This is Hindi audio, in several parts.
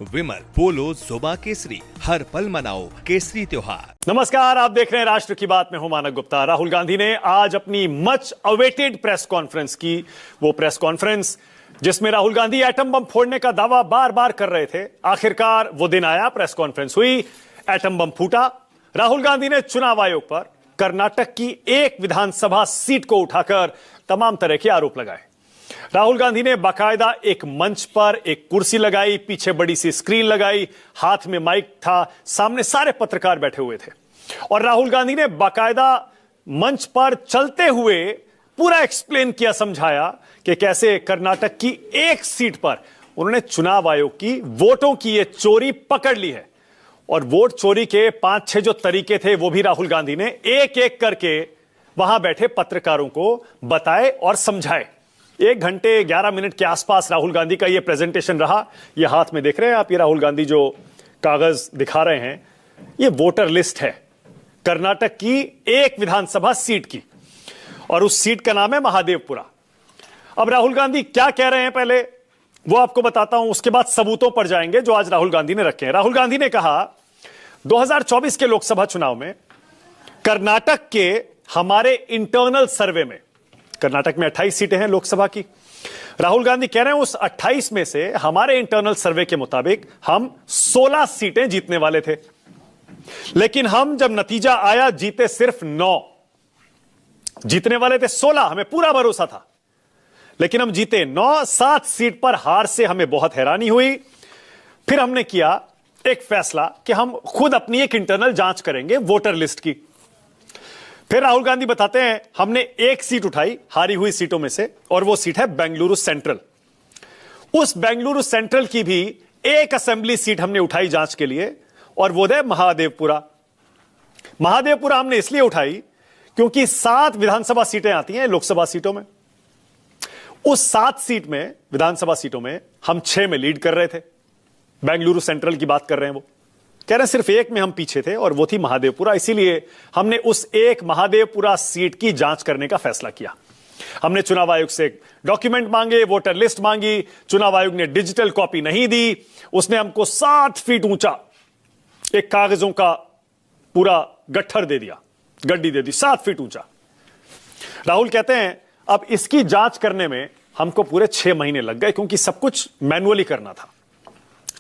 विमल पोलो जुबा केसरी, हर पल मनाओ केसरी त्योहार। नमस्कार, आप देख रहे हैं राष्ट्र की बात में हूं मानक गुप्ता। राहुल गांधी ने आज अपनी मच अवेटेड प्रेस कॉन्फ्रेंस की। वो प्रेस कॉन्फ्रेंस जिसमें राहुल गांधी एटम बम फोड़ने का दावा बार बार कर रहे थे, आखिरकार वो दिन आया, प्रेस कॉन्फ्रेंस हुई, एटम बम फूटा। राहुल गांधी ने चुनाव आयोग पर कर्नाटक की एक विधानसभा सीट को उठाकर तमाम तरह के आरोप लगाए। राहुल गांधी ने बाकायदा एक मंच पर एक कुर्सी लगाई, पीछे बड़ी सी स्क्रीन लगाई, हाथ में माइक था, सामने सारे पत्रकार बैठे हुए थे और राहुल गांधी ने बाकायदा मंच पर चलते हुए पूरा एक्सप्लेन किया, समझाया कि कैसे कर्नाटक की एक सीट पर उन्होंने चुनाव आयोग की वोटों की यह चोरी पकड़ ली है और वोट चोरी के 5-6 जो तरीके थे वो भी राहुल गांधी ने एक एक करके वहां बैठे पत्रकारों को बताए और समझाए। 1 घंटे 11 मिनट के आसपास राहुल गांधी का यह प्रेजेंटेशन रहा। ये हाथ में देख रहे हैं आप, ये राहुल गांधी जो कागज दिखा रहे हैं, ये वोटर लिस्ट है कर्नाटक की एक विधानसभा सीट की और उस सीट का नाम है महादेवपुरा। अब राहुल गांधी क्या कह रहे हैं पहले वो आपको बताता हूं, उसके बाद सबूतों पर जाएंगे जो आज राहुल गांधी ने रखे हैं। राहुल गांधी ने कहा 2024 के लोकसभा चुनाव में कर्नाटक के हमारे इंटरनल सर्वे में, कर्नाटक में 28 सीटें हैं लोकसभा की, राहुल गांधी कह रहे हैं उस 28 में से हमारे इंटरनल सर्वे के मुताबिक हम 16 सीटें जीतने वाले थे, लेकिन हम जब नतीजा आया जीते सिर्फ 9। जीतने वाले थे 16, हमें पूरा भरोसा था, लेकिन हम जीते 9। 7 सीट पर हार से हमें बहुत हैरानी हुई। फिर हमने किया एक फैसला कि हम खुद अपनी एक इंटरनल जांच करेंगे वोटर लिस्ट की। फिर राहुल गांधी बताते हैं हमने एक सीट उठाई हारी हुई सीटों में से और वो सीट है बेंगलुरु सेंट्रल। उस बेंगलुरु सेंट्रल की भी एक असेंबली सीट हमने उठाई जांच के लिए और वो है महादेवपुरा। महादेवपुरा हमने इसलिए उठाई क्योंकि 7 विधानसभा सीटें आती हैं लोकसभा सीटों में। उस 7 सीट में, विधानसभा सीटों में हम 6 में लीड कर रहे थे। बेंगलुरु सेंट्रल की बात कर रहे हैं, वो कह रहे हैं सिर्फ एक में हम पीछे थे और वो थी महादेवपुरा। इसीलिए हमने उस एक महादेवपुरा सीट की जांच करने का फैसला किया। हमने चुनाव आयोग से डॉक्यूमेंट मांगे, वोटर लिस्ट मांगी, चुनाव आयोग ने डिजिटल कॉपी नहीं दी। उसने हमको 7 फीट ऊंचा एक कागजों का पूरा गट्ठर दे दिया, गड्डी दे दी 7 फीट ऊंचा। राहुल कहते हैं अब इसकी जांच करने में हमको पूरे 6 महीने लग गए क्योंकि सब कुछ मैनुअली करना था।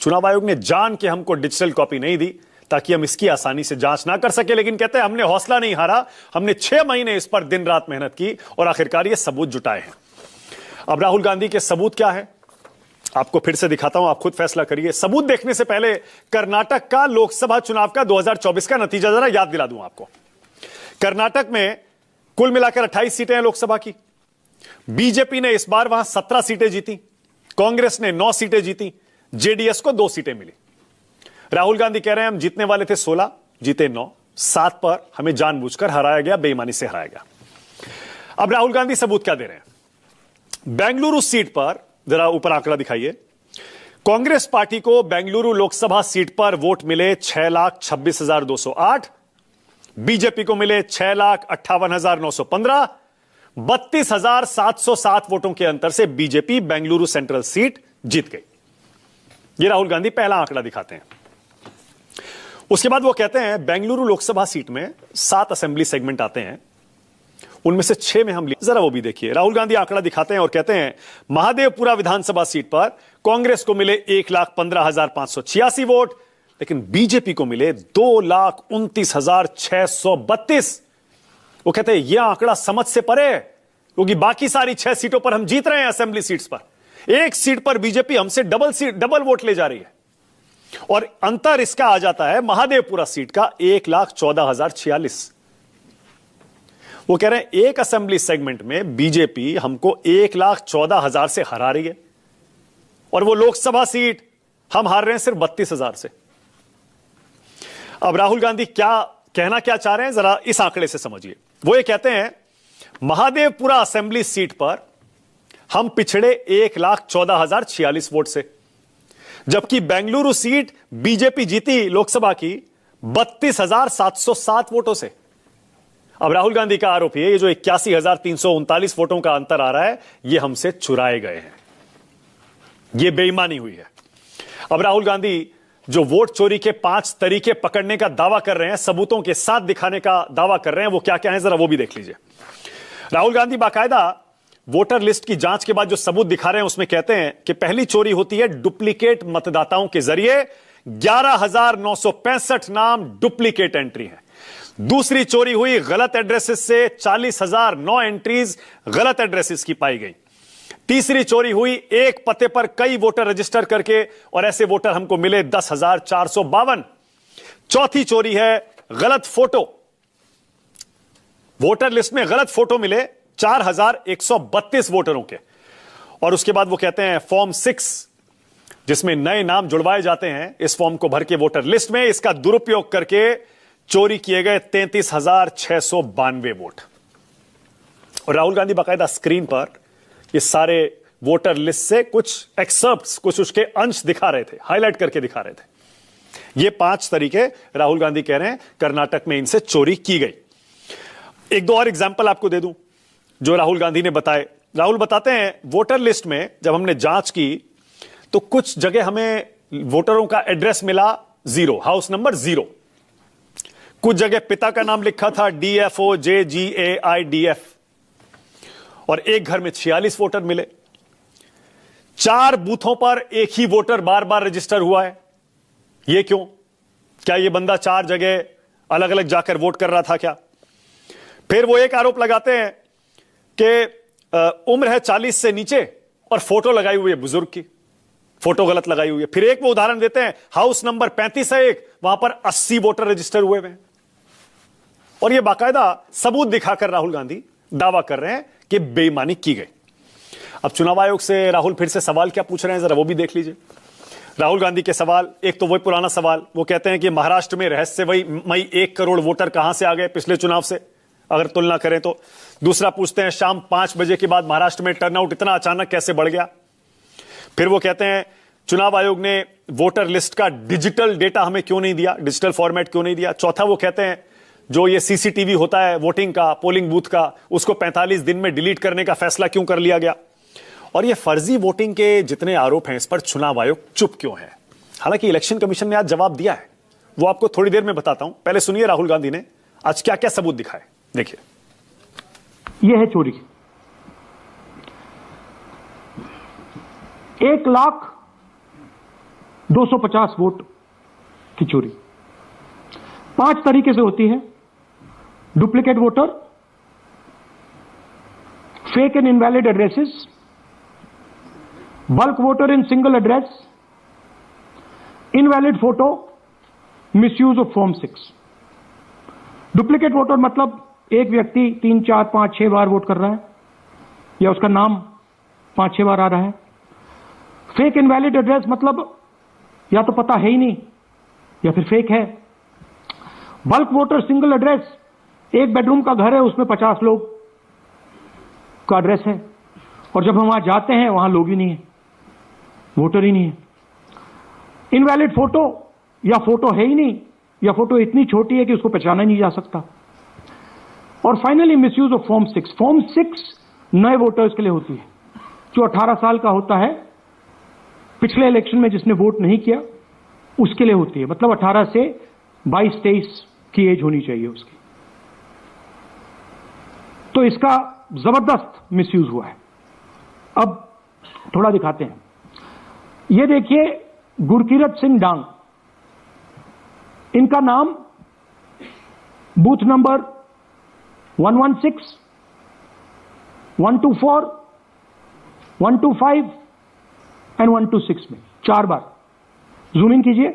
चुनाव आयोग ने जान के हमको डिजिटल कॉपी नहीं दी ताकि हम इसकी आसानी से जांच ना कर सके, लेकिन कहते हैं हमने हौसला नहीं हारा, हमने 6 महीने इस पर दिन रात मेहनत की और आखिरकार ये सबूत जुटाए हैं। अब राहुल गांधी के सबूत क्या है आपको फिर से दिखाता हूं, आप खुद फैसला करिए। सबूत देखने से पहले कर्नाटक का लोकसभा चुनाव का 2024 का नतीजा जरा याद दिला दूं आपको। कर्नाटक में कुल मिलाकर 28 सीटें हैं लोकसभा की। बीजेपी ने इस बार वहां 17 सीटें जीती, कांग्रेस ने 9 सीटें जीती, जेडीएस को 2 सीटें मिली। राहुल गांधी कह रहे हैं हम जीतने वाले थे 16, जीते 9। 7 पर हमें जानबूझकर हराया गया, बेईमानी से हराया गया। अब राहुल गांधी सबूत क्या दे रहे हैं? बेंगलुरु सीट पर जरा ऊपर आंकड़ा दिखाइए। कांग्रेस पार्टी को बेंगलुरु लोकसभा सीट पर वोट मिले 6,26,208, बीजेपी को मिले 6,58,915। 32,707 वोटों के अंतर से बीजेपी बेंगलुरु सेंट्रल सीट जीत गई। ये राहुल गांधी पहला आंकड़ा दिखाते हैं। उसके बाद वो कहते हैं बेंगलुरु लोकसभा सीट में 7 असेंबली सेगमेंट आते हैं, उनमें से 6 में हम जरा वो भी देखिए। राहुल गांधी आंकड़ा दिखाते हैं और कहते हैं महादेवपुरा विधानसभा सीट पर कांग्रेस को मिले 1,15,586 वोट, लेकिन बीजेपी को मिले 2,29,632। वो कहते हैं यह आंकड़ा समझ से परे है क्योंकि बाकी सारी 6 सीटों पर हम जीत रहे हैं असेंबली सीट्स पर। एक सीट पर बीजेपी हमसे डबल वोट ले जा रही है और अंतर इसका आ जाता है महादेवपुरा सीट का 1,14,046। वो कह रहे हैं एक असेंबली सेगमेंट में बीजेपी हमको 1,14,000 से हरा रही है और वो लोकसभा सीट हम हार रहे हैं सिर्फ 32,000 से। अब राहुल गांधी कहना क्या चाह रहे हैं जरा इस आंकड़े से समझिए। वो ये कहते हैं महादेवपुरा असेंबली सीट पर हम पिछड़े 1,14,046 वोट से, जबकि बेंगलुरु सीट बीजेपी जीती लोकसभा की 32,707 वोटों से। अब राहुल गांधी का आरोप है ये जो 81,339 वोटों का अंतर आ रहा है ये हमसे चुराए गए हैं, ये बेईमानी हुई है। अब राहुल गांधी जो वोट चोरी के 5 तरीके पकड़ने का दावा कर रहे हैं, सबूतों के साथ दिखाने का दावा कर रहे हैं, वो क्या क्या है जरा वो भी देख लीजिए। राहुल गांधी बाकायदा वोटर लिस्ट की जांच के बाद जो सबूत दिखा रहे हैं उसमें कहते हैं कि पहली चोरी होती है डुप्लीकेट मतदाताओं के जरिए, 11,965 नाम डुप्लीकेट एंट्री है। दूसरी चोरी हुई गलत एड्रेसेस से, 40,009 एंट्रीज गलत एड्रेसेस की पाई गई। तीसरी चोरी हुई एक पते पर कई वोटर रजिस्टर करके, और ऐसे वोटर हमको मिले 10,452। चौथी चोरी है गलत फोटो, वोटर लिस्ट में गलत फोटो मिले 4,132 वोटरों के। और उसके बाद वो कहते हैं फॉर्म 6 जिसमें नए नाम जुड़वाए जाते हैं, इस फॉर्म को भर के वोटर लिस्ट में इसका दुरुपयोग करके चोरी किए गए 33,692 वोट। और राहुल गांधी बाकायदा स्क्रीन पर ये सारे वोटर लिस्ट से कुछ एक्सर्प्ट्स, कुछ उसके अंश दिखा रहे थे, हाईलाइट करके दिखा रहे थे। ये 5 तरीके राहुल गांधी कह रहे हैं कर्नाटक में इनसे चोरी की गई। एक दो और एग्जाम्पल आपको दे दूं जो राहुल गांधी ने बताए। राहुल बताते हैं वोटर लिस्ट में जब हमने जांच की तो कुछ जगह हमें वोटरों का एड्रेस मिला 0, हाउस नंबर 0। कुछ जगह पिता का नाम लिखा था DFOJGAIDF, और एक घर में 46 वोटर मिले। 4 बूथों पर एक ही वोटर बार बार रजिस्टर हुआ है। यह क्यों? क्या यह बंदा 4 जगह अलग अलग जाकर वोट कर रहा था क्या? फिर वो एक आरोप लगाते हैं कि उम्र है 40 से नीचे और फोटो लगाई हुई है बुजुर्ग की, फोटो गलत लगाई हुई है। फिर एक वो उदाहरण देते हैं हाउस नंबर 35 है एक, वहां पर 80 वोटर रजिस्टर हुए हैं। और यह बाकायदा सबूत दिखाकर राहुल गांधी दावा कर रहे हैं कि बेईमानी की गई। अब चुनाव आयोग से राहुल फिर से सवाल क्या पूछ रहे हैं जरा वो भी देख लीजिए। राहुल गांधी के सवाल, एक तो वही पुराना सवाल, वो कहते हैं कि महाराष्ट्र में रहस्यमयी 1 करोड़ वोटर कहां से आ गए पिछले चुनाव से अगर तुलना करें तो। दूसरा पूछते हैं शाम 5 बजे के बाद महाराष्ट्र में टर्नआउट इतना अचानक कैसे बढ़ गया। फिर वो कहते हैं चुनाव आयोग ने वोटर लिस्ट का डिजिटल डेटा हमें क्यों नहीं दिया, डिजिटल फॉर्मेट क्यों नहीं दिया। चौथा वो कहते हैं जो ये सीसीटीवी होता है वोटिंग का, पोलिंग बूथ का, उसको 45 दिन में डिलीट करने का फैसला क्यों कर लिया गया। और ये फर्जी वोटिंग के जितने आरोप हैं इस पर चुनाव आयोग चुप क्यों है। हालांकि इलेक्शन कमीशन ने आज जवाब दिया है, वो आपको थोड़ी देर में बताता हूं। पहले सुनिए राहुल गांधी ने आज क्या क्या सबूत दिखाए, देखिए। यह है चोरी, 1,02,50 वोट की चोरी 5 तरीके से होती है। Duplicate voter, fake and invalid addresses, bulk voter in single address, invalid photo, misuse of form 6। Duplicate voter मतलब एक व्यक्ति 3, 4, 5, 6 बार वोट कर रहा है या उसका नाम 5-6 बार आ रहा है। फेक इनवैलिड एड्रेस मतलब या तो पता है ही नहीं या फिर फेक है। बल्क वोटर सिंगल एड्रेस, एक बेडरूम का घर है उसमें 50 लोग का एड्रेस है और जब हम वहां जाते हैं वहां लोग ही नहीं है, वोटर ही नहीं है। इनवैलिड फोटो, या फोटो है ही नहीं या फोटो इतनी छोटी है कि उसको पहचाना नहीं जा सकता। और finally misuse of form 6। Form 6 नए वोटर्स के लिए होती है, जो 18 साल का होता है, पिछले इलेक्शन में जिसने वोट नहीं किया उसके लिए होती है। मतलब 18 से 22-23 की एज होनी चाहिए उसकी। तो इसका जबरदस्त मिसयूज हुआ है। अब थोड़ा दिखाते हैं। ये देखिए गुरकीरत सिंह डांग, इनका नाम बूथ नंबर 116, 124, 125 एंड 126 में 4 बार। जूम इन कीजिए,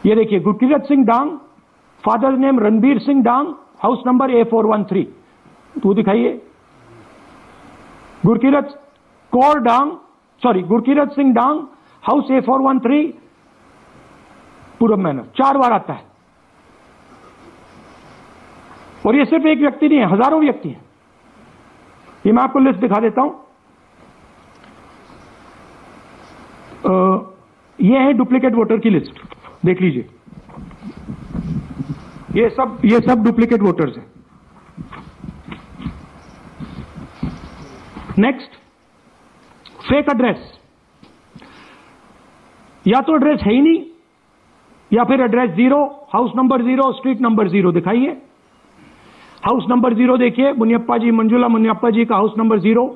ये देखिए गुरकीरत सिंह डांग, फादर नेम रणबीर सिंह डांग, हाउस नंबर A413। तो दिखाइए गुरकीरत कौर डांग, सॉरी गुरकीरत सिंह डांग, हाउस A413, पूरब मैनर। 4 बार आता है। और ये सिर्फ एक व्यक्ति नहीं है, हजारों व्यक्ति हैं। ये मैं आपको लिस्ट दिखा देता हूं। ये है डुप्लीकेट वोटर की लिस्ट, देख लीजिए। ये सब डुप्लीकेट वोटर्स हैं। Next, fake address. या तो एड्रेस है ही नहीं, या फिर address 0, house number 0, street number 0 दिखाइए। हाउस नंबर 0 देखिए, मुनियप्पा जी, मंजुला मुनियप्पा जी का हाउस नंबर 0।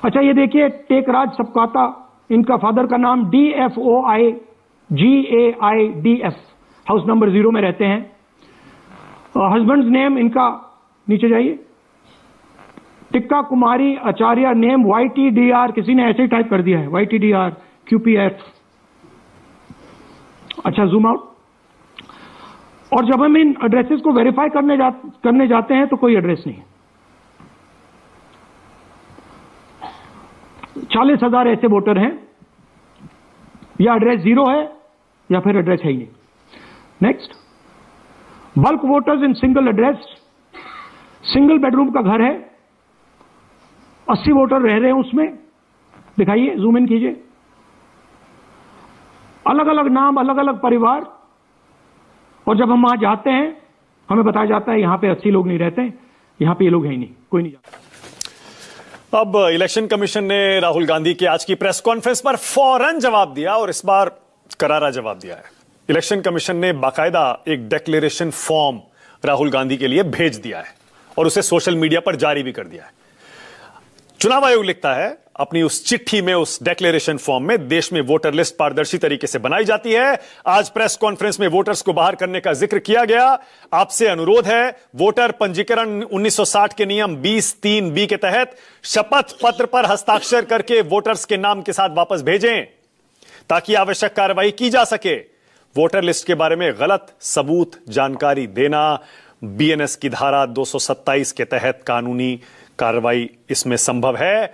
अच्छा ये देखिए, टेकराज सबकाता, इनका फादर का नाम DFOIGAIDF, हाउस नंबर 0 में रहते हैं। हस्बैंड्स नेम इनका, नीचे जाइए, टिक्का कुमारी आचार्य, नेम YTDR, किसी ने ऐसे ही टाइप कर दिया है, YTDR QPF। अच्छा जूम आउट। और जब हम इन एड्रेसेस को वेरीफाई करने जाते हैं तो कोई एड्रेस नहीं है। 40,000 ऐसे वोटर हैं, या एड्रेस 0 है या फिर एड्रेस है ही नहीं। Next, bulk voters in single address, single bedroom का घर है, 80 वोटर रह रहे हैं उसमें, दिखाइए, जूम इन कीजिए। अलग अलग नाम, अलग अलग परिवार, और जब हम वहां जाते हैं हमें बताया जाता है यहां पे 80 लोग नहीं रहते, यहां पे ये लोग हैं ही नहीं, कोई नहीं जाता। अब इलेक्शन कमीशन ने राहुल गांधी की आज की प्रेस कॉन्फ्रेंस पर फौरन जवाब दिया, और इस बार करारा जवाब दिया है। इलेक्शन कमीशन ने बाकायदा एक डिक्लेरेशन फॉर्म राहुल गांधी के लिए भेज दिया है और उसे सोशल मीडिया पर जारी भी कर दिया है। चुनाव आयोग लिखता है अपनी उस चिट्ठी में, उस डिक्लेरेशन फॉर्म में, देश में वोटर लिस्ट पारदर्शी तरीके से बनाई जाती है। आज प्रेस कॉन्फ्रेंस में वोटर्स को बाहर करने का जिक्र किया गया। आपसे अनुरोध है, वोटर पंजीकरण 1960 के नियम 20(3)B के तहत शपथ पत्र पर हस्ताक्षर करके वोटर्स के नाम के साथ वापस भेजें ताकि आवश्यक कार्रवाई की जा सके। वोटर लिस्ट के बारे में गलत सबूत जानकारी देना BNS की धारा 227 के तहत कानूनी कार्रवाई इसमें संभव है।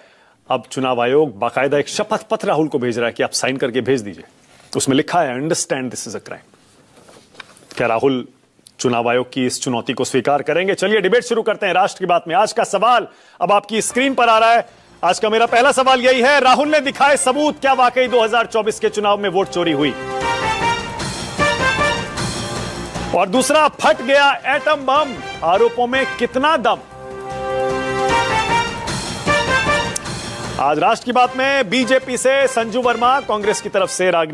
अब चुनाव आयोग बाकायदा एक शपथ पत्र राहुल को भेज रहा है कि आप साइन करके भेज दीजिए। उसमें लिखा है, understand this is a crime. क्या राहुल चुनाव आयोग की इस चुनौती को स्वीकार करेंगे? चलिए डिबेट शुरू करते हैं राष्ट्र की बात में। आज का सवाल अब आपकी स्क्रीन पर आ रहा है। आज का मेरा पहला सवाल यही है, राहुल ने दिखाए सबूत, क्या वाकई 2024 के चुनाव में वोट चोरी हुई? और दूसरा, फट गया एटम बम, आरोपों में कितना दम? आज राष्ट्र की बात में बीजेपी से संजू वर्मा, कांग्रेस की तरफ से रागिनी